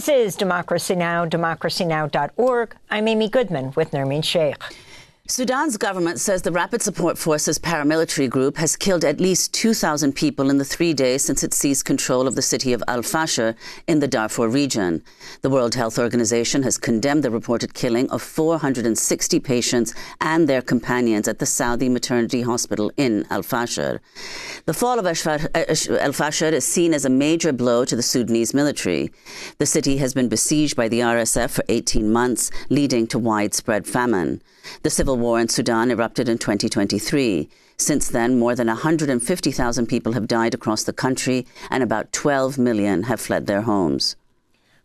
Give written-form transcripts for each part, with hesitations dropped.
This is Democracy Now!, democracynow.org. I'm Amy Goodman with Nermeen Sheikh. Sudan's government says the Rapid Support Forces paramilitary group has killed at least 2,000 people in the 3 days since it seized control of the city of Al Fasher in the Darfur region. The World Health Organization has condemned the reported killing of 460 patients and their companions at the Saudi Maternity Hospital in Al Fasher. The fall of Al Fasher is seen as a major blow to the Sudanese military. The city has been besieged by the RSF for 18 months, leading to widespread famine. The civil war in Sudan erupted in 2023. Since then, more than 150,000 people have died across the country and about 12 million have fled their homes.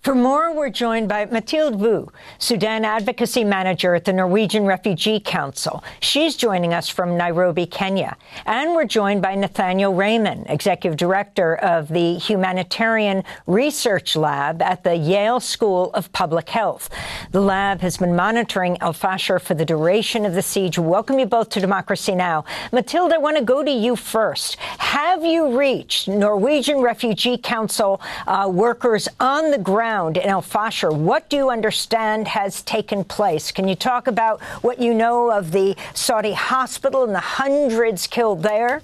For more, we're joined by Mathilde Vu, Sudan Advocacy Manager at the Norwegian Refugee Council. She's joining us from Nairobi, Kenya. And we're joined by Nathaniel Raymond, Executive Director of the Humanitarian Research Lab at the Yale School of Public Health. The lab has been monitoring Al Fasher for the duration of the siege. Welcome you both to Democracy Now! Mathilde, I want to go to you first. Have you reached Norwegian Refugee Council workers on the ground in Al Fasher? What do you understand has taken place? Can you talk about what you know of the Saudi hospital and the hundreds killed there?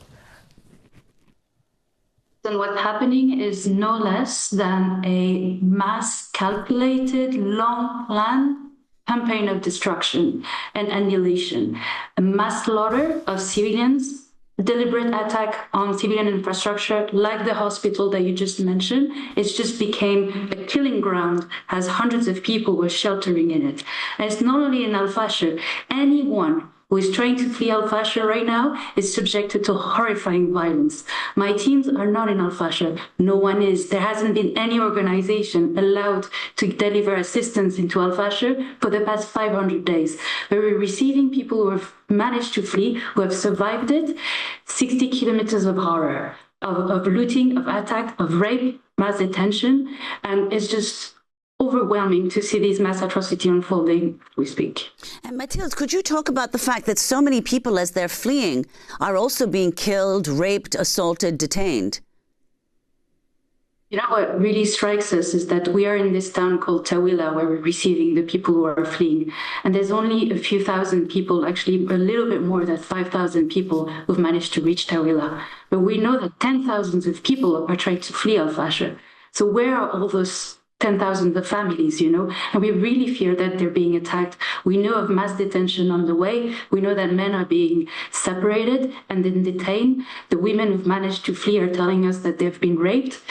Then what's happening is no less than a mass calculated, long planned campaign of destruction and annihilation, a mass slaughter of civilians, deliberate attack on civilian infrastructure like the hospital that you just mentioned. It just became a killing ground as hundreds of people were sheltering in it. And it's not only in Al Fasher. Anyone who is trying to flee Al Fasher right now is subjected to horrifying violence. My teams are not in Al Fasher. No one is. There hasn't been any organization allowed to deliver assistance into Al Fasher for the past 500 days. We're receiving people who have managed to flee, who have survived it. 60 kilometers of horror, of looting, of attack, of rape, mass detention, and it's just overwhelming to see these mass atrocities unfolding as we speak. And Mathilde, could you talk about the fact that so many people, as they're fleeing, are also being killed, raped, assaulted, detained? You know, what really strikes us is that we are in this town called Tawila, where we're receiving the people who are fleeing. And there's only a few thousand people, actually a little bit more than 5,000 people who've managed to reach Tawila. But we know that 10,000s of people are trying to flee Al Fasher. So where are all those 10,000 of families, you know? And we really fear that they're being attacked. We know of mass detention on the way. We know that men are being separated and then detained. The women who've managed to flee are telling us that they've been raped.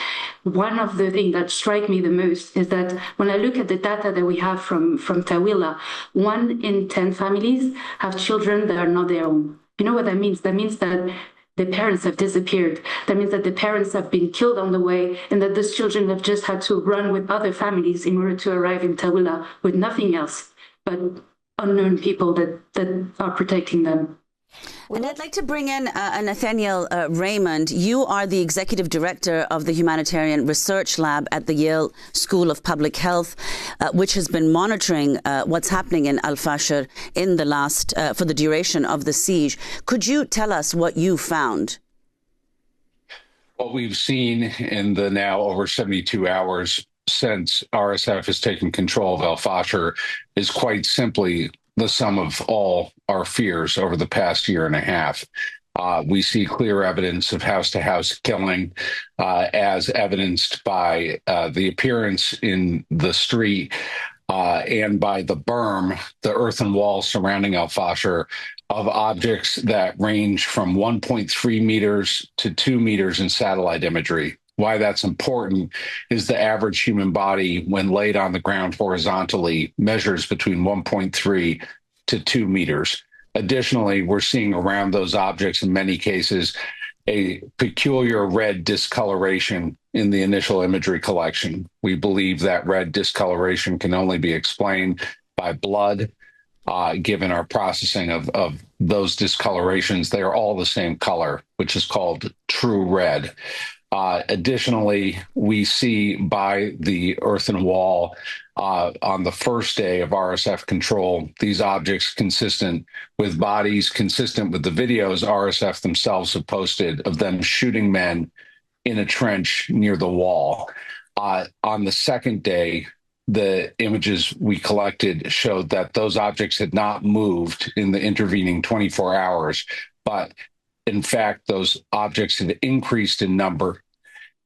One of the things that strike me the most is that when I look at the data that we have from Tawila, 1 in 10 families have children that are not their own. You know what that means? That means that the parents have disappeared. That means that the parents have been killed on the way and that those children have just had to run with other families in order to arrive in Tawila with nothing else but unknown people that are protecting them. And I'd like to bring in Nathaniel Raymond. You are the Executive Director of the Humanitarian Research Lab at the Yale School of Public Health, which has been monitoring what's happening in Al Fasher in the last, for the duration of the siege. Could you tell us what you found? What we've seen in the now over 72 hours since RSF has taken control of Al Fasher is quite simply the sum of all our fears over the past year and a half. We see clear evidence of house-to-house killing, as evidenced by the appearance in the street and by the berm, the earthen wall surrounding Al Fasher, of objects that range from 1.3 meters to 2 meters in satellite imagery. Why that's important is the average human body, when laid on the ground horizontally, measures between 1.3 to 2 meters. Additionally, we're seeing around those objects, in many cases, a peculiar red discoloration in the initial imagery collection. We believe that red discoloration can only be explained by blood. Given our processing of those discolorations, they are all the same color, which is called true red. Additionally, we see by the earthen wall on the first day of RSF control, these objects consistent with bodies, consistent with the videos RSF themselves have posted of them shooting men in a trench near the wall. On the second day, the images we collected showed that those objects had not moved in the intervening 24 hours, but in fact, those objects had increased in number,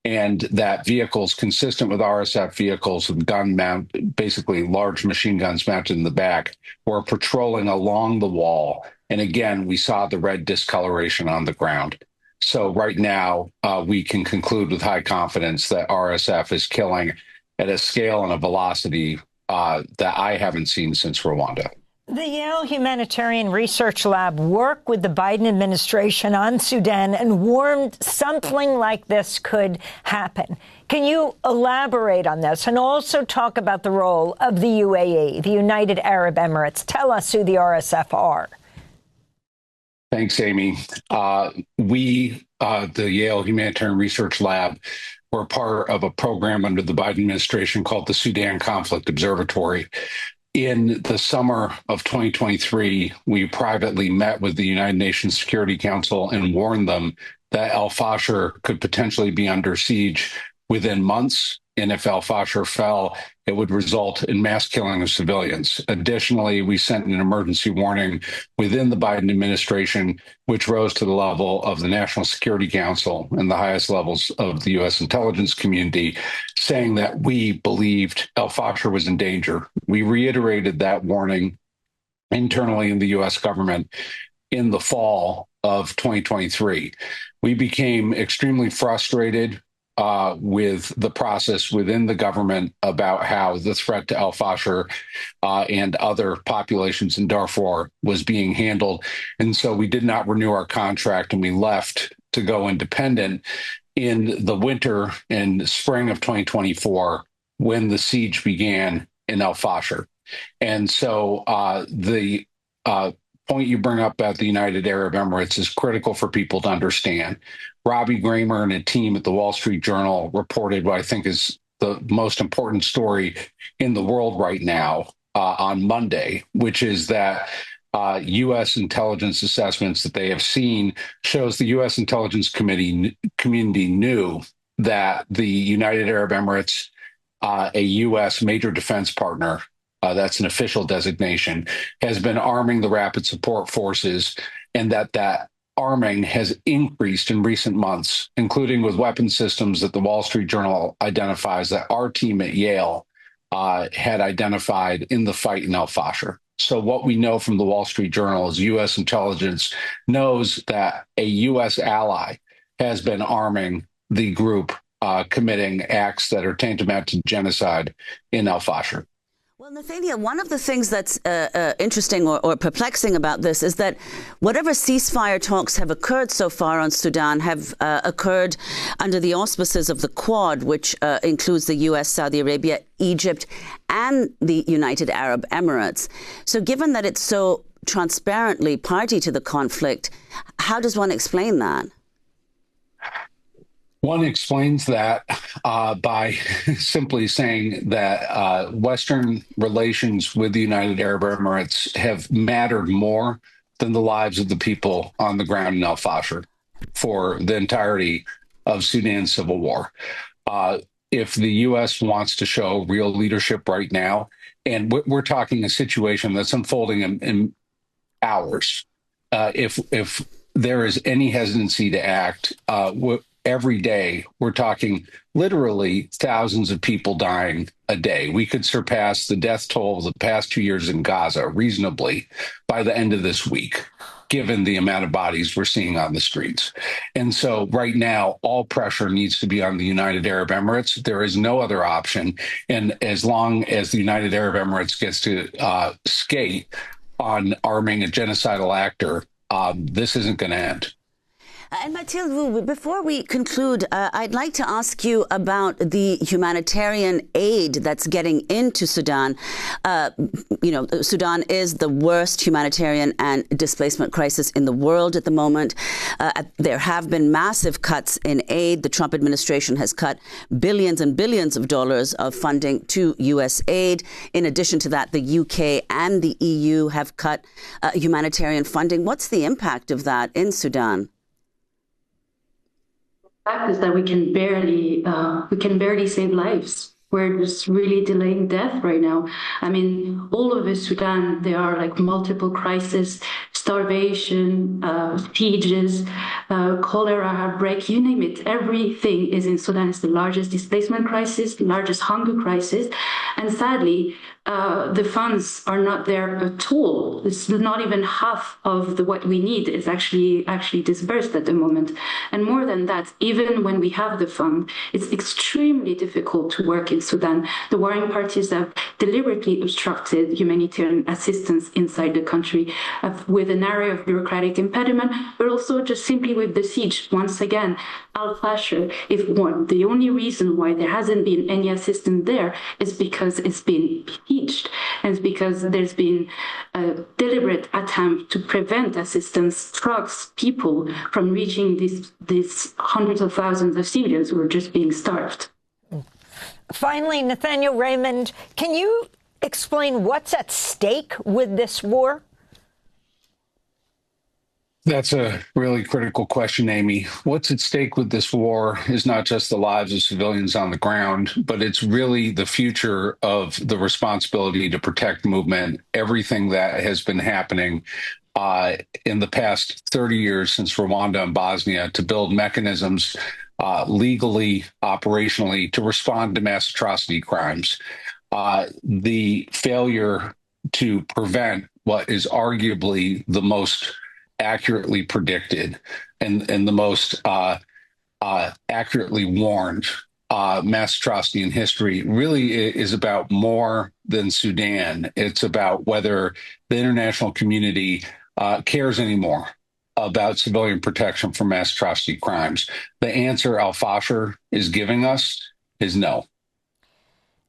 and that vehicles consistent with RSF vehicles with gun mount, basically large machine guns mounted in the back, were patrolling along the wall. And again, we saw the red discoloration on the ground. So right now, we can conclude with high confidence that RSF is killing at a scale and a velocity that I haven't seen since Rwanda. The Yale Humanitarian Research Lab worked with the Biden administration on Sudan and warned something like this could happen. Can you elaborate on this and also talk about the role of the UAE, the United Arab Emirates? Tell us who the RSF are. Thanks, Amy. We, the Yale Humanitarian Research Lab, were part of a program under the Biden administration called the Sudan Conflict Observatory. In the summer of 2023, we privately met with the United Nations Security Council and warned them that al-Fasher could potentially be under siege within months. And if al-Fasher fell, it would result in mass killing of civilians. Additionally, we sent an emergency warning within the Biden administration, which rose to the level of the National Security Council and the highest levels of the U.S. intelligence community, saying that we believed al-Fasher was in danger. We reiterated that warning internally in the U.S. government in the fall of 2023. We became extremely frustrated with the process within the government about how the threat to al-Fasher and other populations in Darfur was being handled. And so we did not renew our contract and we left to go independent in the winter and spring of 2024 when the siege began in al-Fasher. And so the point you bring up about the United Arab Emirates is critical for people to understand. Robbie Gramer and a team at the Wall Street Journal reported what I think is the most important story in the world right now on Monday, which is that U.S. intelligence assessments that they have seen shows the U.S. intelligence community knew that the United Arab Emirates, a U.S. major defense partner, that's an official designation, has been arming the rapid support forces, and that arming has increased in recent months, including with weapon systems that the Wall Street Journal identifies that our team at Yale had identified in the fight in al-Fasher. So what we know from the Wall Street Journal is U.S. intelligence knows that a U.S. ally has been arming the group committing acts that are tantamount to genocide in al-Fasher. Well, Nathaniel, one of the things that's interesting or perplexing about this is that whatever ceasefire talks have occurred so far on Sudan have occurred under the auspices of the Quad, which includes the U.S., Saudi Arabia, Egypt, and the United Arab Emirates. So given that it's so transparently party to the conflict, how does one explain that? One explains that by simply saying that Western relations with the United Arab Emirates have mattered more than the lives of the people on the ground in al-Fasher for the entirety of Sudan's civil war. If the U.S. wants to show real leadership right now, and we're talking a situation that's unfolding in hours, if there is any hesitancy to act, every day, we're talking literally thousands of people dying a day. We could surpass the death toll of the past 2 years in Gaza reasonably by the end of this week, given the amount of bodies we're seeing on the streets. And so right now, all pressure needs to be on the United Arab Emirates. There is no other option. And as long as the United Arab Emirates gets to skate on arming a genocidal actor, this isn't going to end. And Mathilde Wu, before we conclude, I'd like to ask you about the humanitarian aid that's getting into Sudan. Sudan is the worst humanitarian and displacement crisis in the world at the moment. There have been massive cuts in aid. The Trump administration has cut billions and billions of dollars of funding to U.S. aid. In addition to that, the UK and the EU have cut humanitarian funding. What's the impact of that in Sudan? fact is that we can barely save lives. We're just really delaying death right now. I mean, all over Sudan, there are like multiple crises, starvation, sieges, cholera outbreak, you name it. Everything is in Sudan. It's the largest displacement crisis, the largest hunger crisis. And sadly, the funds are not there at all. It's not even half of what we need is actually disbursed at the moment. And more than that, even when we have the fund, it's extremely difficult to work in Sudan. The warring parties have deliberately obstructed humanitarian assistance inside the country with an array of bureaucratic impediment, but also just simply with the siege. Once again, Al-Fashir, the only reason why there hasn't been any assistance there is because it's been besieged, and it's because there's been a deliberate attempt to prevent assistance trucks, people from reaching these hundreds of thousands of civilians who are just being starved. Finally, Nathaniel Raymond, can you explain what's at stake with this war? That's a really critical question, Amy. What's at stake with this war is not just the lives of civilians on the ground, but it's really the future of the responsibility to protect movement, everything that has been happening in the past 30 years since Rwanda and Bosnia to build mechanisms legally, operationally, to respond to mass atrocity crimes. The failure to prevent what is arguably the most accurately predicted and the most accurately warned mass atrocity in history really is about more than Sudan. It's about whether the international community cares anymore about civilian protection from mass atrocity crimes. The answer Al-Fashir is giving us is no.